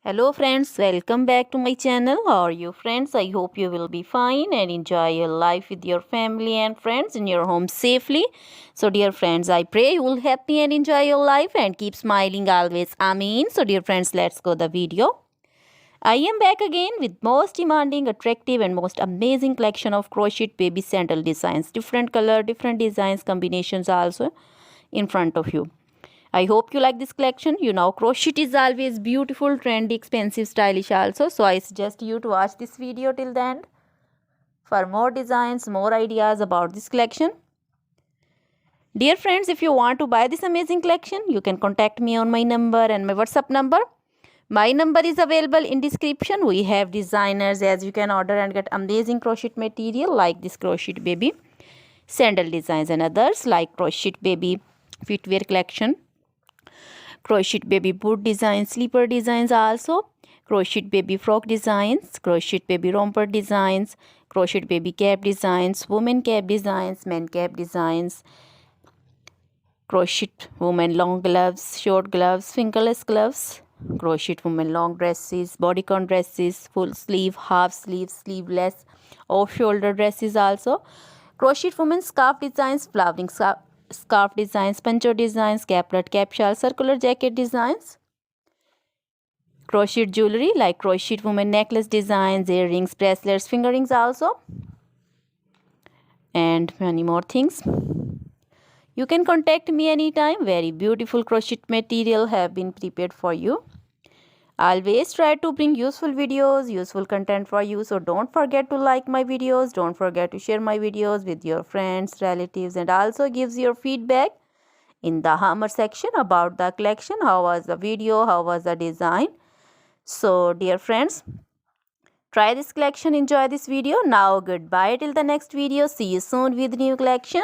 Hello friends, welcome back to my channel. How are you friends? I hope you will be fine and enjoy your life with your family and friends in your home safely. So dear friends, I pray you will happy and enjoy your life and keep smiling always. Amen. So dear friends, let's go the video. I am back again with most demanding, attractive and most amazing collection of crochet baby sandal designs. Different color, different designs, combinations also in front of you. I hope you like this collection. You know, crochet is always beautiful, trendy, expensive, stylish also. So I suggest you to watch this video till the end for more designs, more ideas about this collection. Dear friends, if you want to buy this amazing collection, you can contact me on my number and my WhatsApp number. My number is available in description. We have designers as you can order and get amazing crochet material like this crochet baby sandal designs and others like crochet baby footwear collection, crochet baby boot designs, slipper designs also, crochet baby frock designs, crochet baby romper designs, crochet baby cap designs, women cap designs, men cap designs, crochet women long gloves, short gloves, fingerless gloves, crochet women long dresses, bodycon dresses, full sleeve, half sleeve, sleeveless, off shoulder dresses also, crochet women scarf designs, flowering scarf designs, poncho designs, caplet, cap shawl, circular jacket designs, crochet jewelry like crochet women necklace designs, earrings, bracelets, finger rings also, and many more things. You can contact me anytime. Very beautiful crochet material have been prepared for you. Always try to bring useful videos, useful content for you. So don't forget to like my videos. Don't forget to share my videos with your friends, relatives, and also gives your feedback in the hammer section about the collection. How was the video? How was the design? So dear friends, try this collection. Enjoy this video. Now goodbye till the next video. See you soon with new collection.